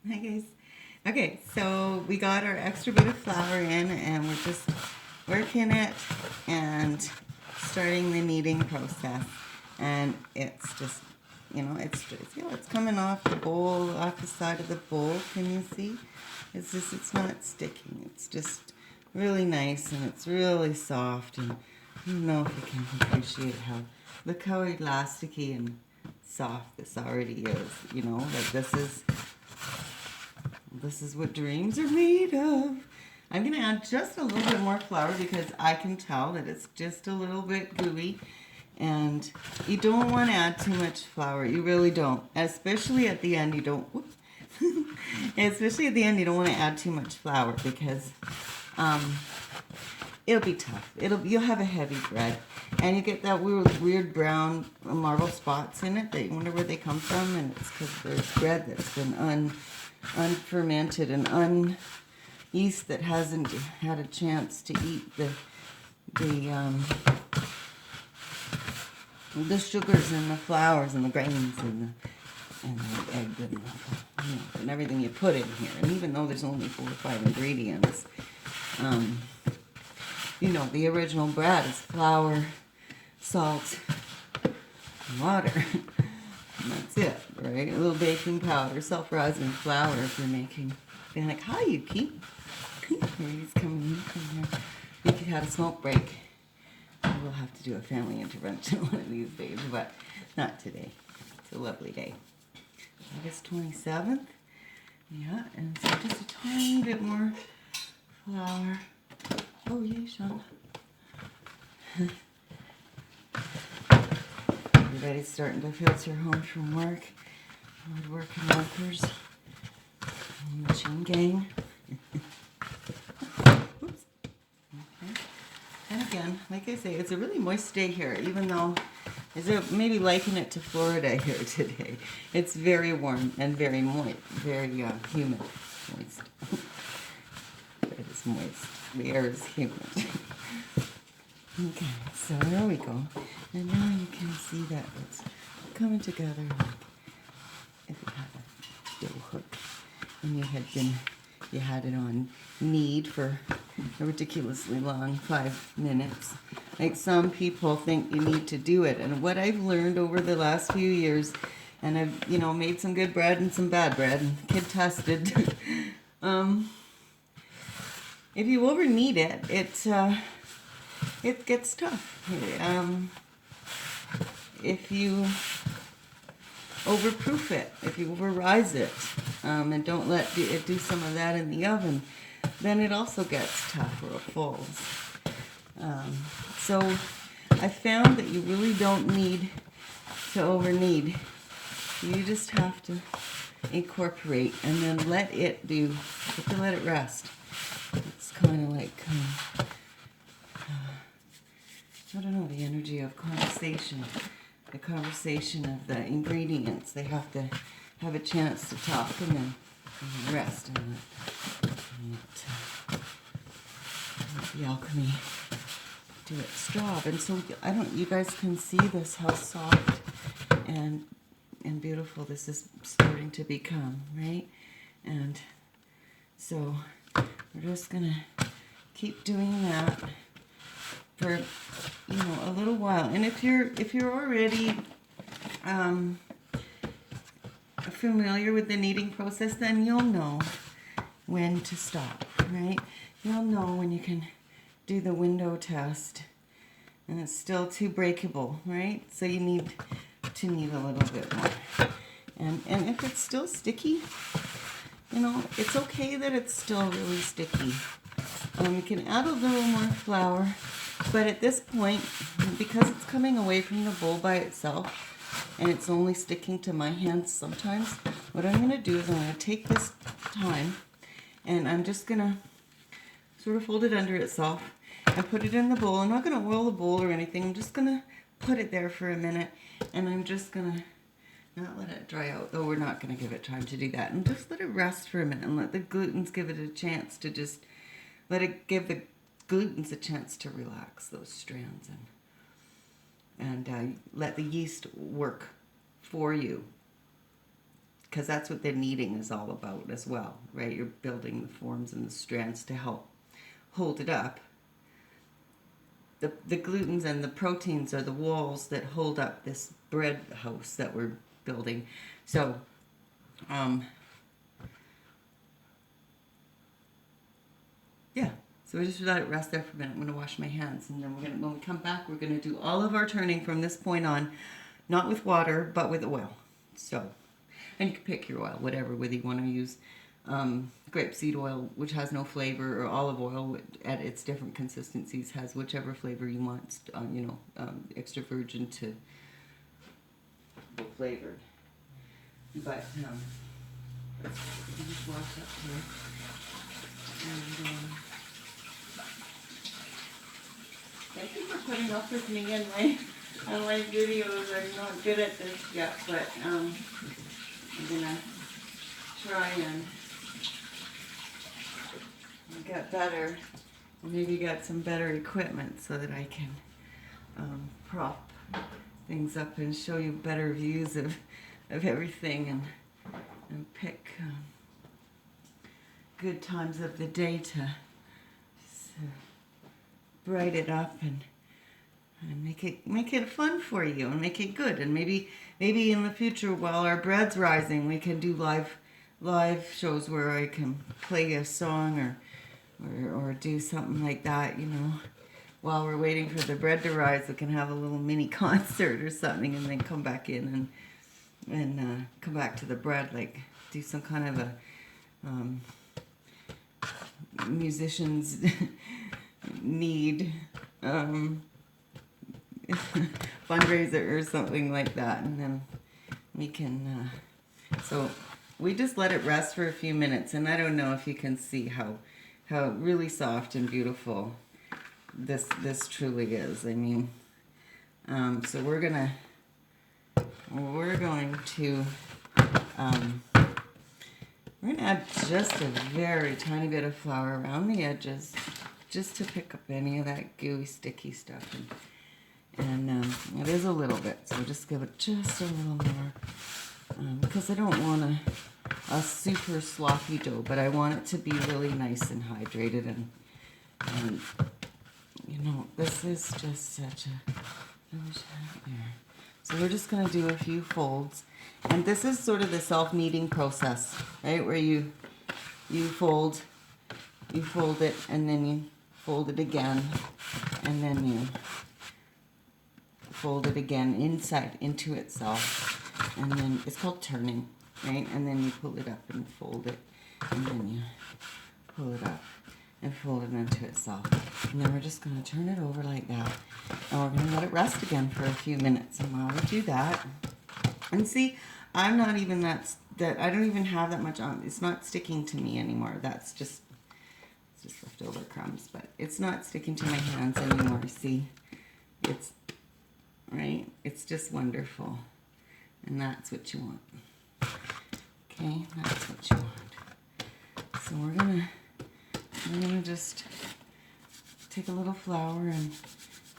Hi guys. Okay, so we got our extra bit of flour in and we're just working it and starting the kneading process. And it's just, it's coming off the bowl, off the side of the bowl. Can you see? It's not sticking. It's just really nice and it's really soft. And I don't know if you can appreciate look how elasticy and soft this already is. Like this is what dreams are made of. I'm going to add just a little bit more flour because I can tell that it's just a little bit gooey. And you don't want to add too much flour. You really don't. Especially at the end, you don't... especially at the end, you don't want to add too much flour because it'll be tough. You'll have a heavy bread. And you get that weird brown marble spots in it that you wonder where they come from. And it's because there's bread that's been unfermented and yeast that hasn't had a chance to eat the sugars and the flours and the grains and the egg and everything you put in here. And even though there's only 4 or 5 ingredients, the original bread is flour, salt, and water. And that's it, right? A little baking powder, self-rising flour if you're making. They're like, hi, Yuki. He's coming in from here. Yuki had a smoke break. We'll have to do a family intervention one of these days, but not today. It's a lovely day. August 27th. Yeah, and so just a tiny bit more flour. Oh, yeah, Sean. Everybody's starting to filter home from work. Hard-working workers. Machine gang. Oops. Okay. And again, like I say, it's a really moist day here, even though maybe liken it to Florida here today. It's very warm and very moist, very humid. Moist. It is moist. The air is humid. Okay, so there we go. And now you can see that it's coming together like if you had a dough hook and you had it on knead for a ridiculously long 5 minutes. Like some people think you need to do it. And what I've learned over the last few years, and I've, made some good bread and some bad bread, and kid tested. If you over knead it, it gets tough. If you overproof it, if you over rise it, and don't let it do some of that in the oven, then it also gets tough or it falls. So I found that you really don't need to over knead. You just have to incorporate and then let it rest. It's kind of like, I don't know, the energy of conversation. The conversation of the ingredients. They have to have a chance to talk and then rest and let the alchemy do its job. And so you guys can see this, how soft and beautiful this is starting to become, right? And so we're just gonna keep doing that for a little while. And if you're already familiar with the kneading process, then you'll know when to stop, right? You'll know when you can do the window test and it's still too breakable, right? So you need to knead a little bit more. And if it's still sticky, it's okay that it's still really sticky. You can add a little more flour, but at this point, because it's coming away from the bowl by itself, and it's only sticking to my hands sometimes, what I'm going to do is I'm going to take this time, and I'm just going to sort of fold it under itself and put it in the bowl. I'm not going to oil the bowl or anything. I'm just going to put it there for a minute, and I'm just going to not let it dry out, though we're not going to give it time to do that, and just let it rest for a minute and let the glutens give it a chance to just give the glutens a chance to relax those strands and let the yeast work for you. because that's what the kneading is all about as well, right? You're building the forms and the strands to help hold it up. The glutens and the proteins are the walls that hold up this bread house that we're building. So, yeah. So we just let it rest there for a minute. I'm going to wash my hands, and then when we come back, we're going to do all of our turning from this point on, not with water, but with oil. So, and you can pick your oil, whatever, whether you want to use grapeseed oil, which has no flavor, or olive oil at its different consistencies has whichever flavor you want, extra virgin to flavored. But just wash up here. And thank you for putting up with me and my videos. I'm not good at this yet, but I'm gonna try and get better, and maybe get some better equipment so that I can prop things up and show you better views of everything, and pick good times of the day to bright it up and make it fun for you and make it good. And maybe in the future, while our bread's rising, we can do live shows where I can play a song or do something like that, while we're waiting for the bread to rise. We can have a little mini concert or something, and then come back in and come back to the bread, like do some kind of a musicians need fundraiser or something like that, and then we can so we just let it rest for a few minutes. And I don't know if you can see how really soft and beautiful this truly is. I mean, so we're going to add just a very tiny bit of flour around the edges, just to pick up any of that gooey, sticky stuff. And it is a little bit, so just give it just a little more, because I don't want a super sloppy dough, but I want it to be really nice and hydrated. And this is just such a... So we're just going to do a few folds. And this is sort of the self-kneading process, right? Where you fold it, and then you fold it again, and then you fold it again inside into itself. And then it's called turning, right? And then you pull it up and fold it, and then you pull it up and fold it into itself. And then we're just going to turn it over like that. And we're going to let it rest again for a few minutes. And while we do that, and see, I'm not even I don't even have that much on. It's not sticking to me anymore. It's just leftover crumbs, but it's not sticking to my hands anymore. See, it's right. It's just wonderful, and that's what you want. Okay, that's what you want. So we're gonna just take a little flour, and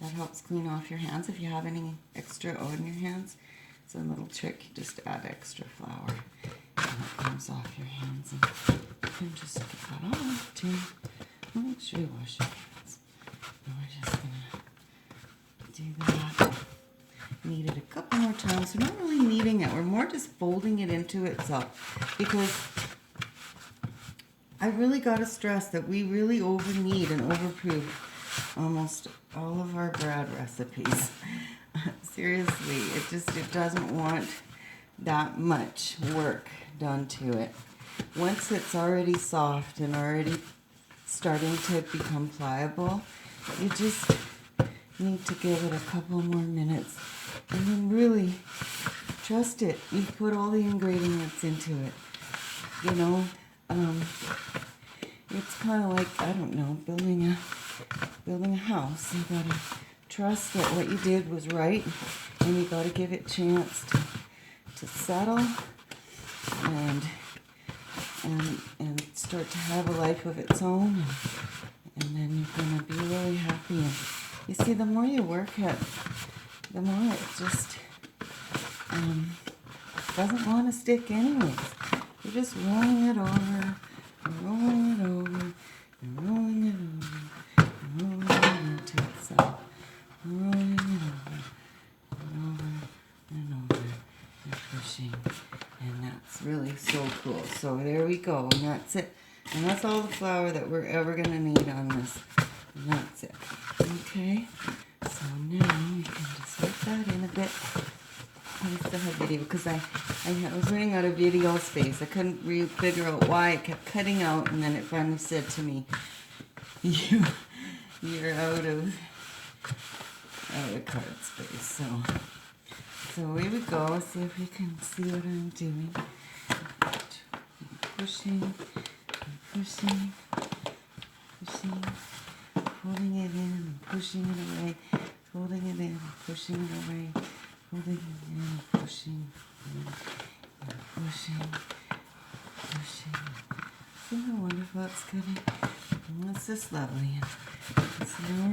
that helps clean off your hands if you have any extra on your hands. It's a little trick. You just add extra flour, and it comes off your hands, and you can just get that off too. Make sure you wash your hands. And we're just gonna do that. Knead it a couple more times. We're not really kneading it. We're more just folding it into itself, because I really got to stress that we really over knead and overproof almost all of our bread recipes. Seriously, it doesn't want that much work done to it. Once it's already soft and already starting to become pliable, you just need to give it a couple more minutes, and then really trust it. You put all the ingredients into it. It's kind of like, I don't know, building a house. You gotta trust that what you did was right, and you gotta give it a chance to settle and start to have a life of its own, and then you're gonna be really happy. And you see, the more you work it, the more it just doesn't want to stick anyways. You're just rolling it over, and rolling it over, and rolling it over, and rolling it into itself. Rolling it over, and over, and over, and pushing. And that's really so cool. So there we go, and that's it. And that's all the flour that we're ever going to need on this. And that's it. Okay? So now we can just whip that in a bit. I still have video because I was running out of video space. I couldn't really figure out why it kept cutting out, and then it finally said to me, you're out of card space. So here we go. See if we can see what I'm doing. Pushing, pushing, pushing, holding it in and pushing it away, holding it in and pushing it away, holding it in and pushing, and pushing, pushing. See how wonderful it's getting? And it's just lovely. And so now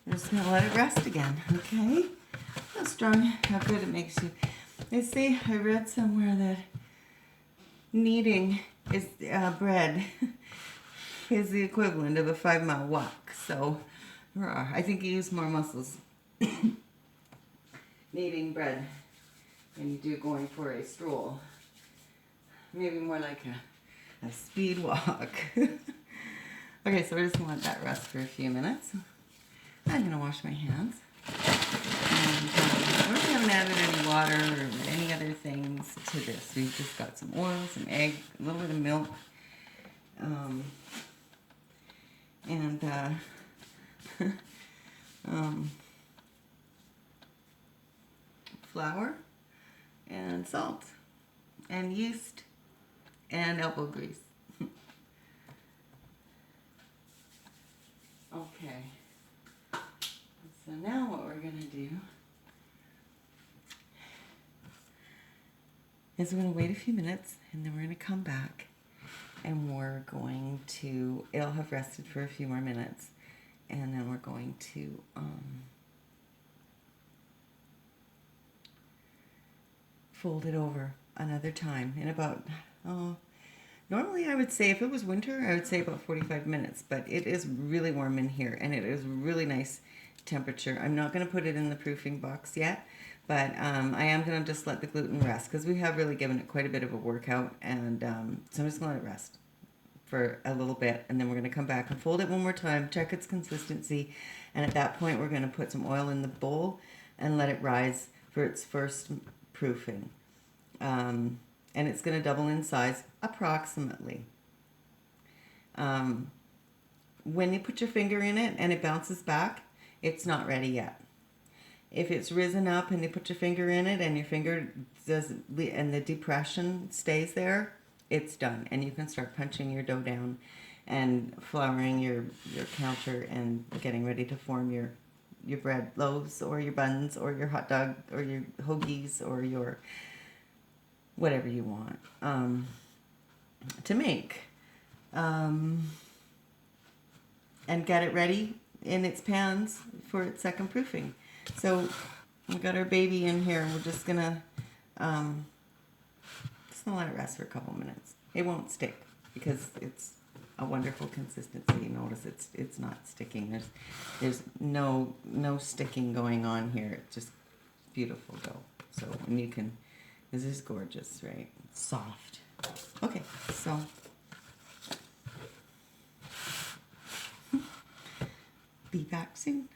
we're just going to let it rest again, okay? How strong, how good it makes you. They say, I read somewhere that kneading is bread is the equivalent of a 5-mile walk. So I think you use more muscles kneading bread than you do going for a stroll. Maybe more like a speed walk. Okay, so we're just going to let that rest for a few minutes. I'm going to wash my hands. And we haven't added any water or any other things to this. We've just got some oil, some egg, a little bit of milk, and flour, and salt, and yeast, and elbow grease. Okay. So now what we're going to do is we're going to wait a few minutes, and then we're going to come back, and we're going to, it'll have rested for a few more minutes, and then we're going to fold it over another time in about, normally I would say if it was winter, I would say about 45 minutes, but it is really warm in here, and it is really nice temperature. I'm not going to put it in the proofing box yet, but I am going to just let the gluten rest because we have really given it quite a bit of a workout, and so I'm just going to let it rest for a little bit, and then we're going to come back and fold it one more time, check its consistency, and at that point we're going to put some oil in the bowl and let it rise for its first proofing. And it's going to double in size approximately. When you put your finger in it and it bounces back, it's not ready yet. If it's risen up and you put your finger in it and your finger does, and the depression stays there, it's done. And you can start punching your dough down and flouring your counter and getting ready to form your bread loaves or your buns or your hot dog or your hoagies or your whatever you want to make. And get it ready in its pans for its second proofing. So we've got our baby in here, and we're just gonna let it rest for a couple minutes. It won't stick because it's a wonderful consistency. Notice it's not sticking. There's no sticking going on here. It's just beautiful dough. So and you can, this is gorgeous, right? It's soft. Okay, so be back soon.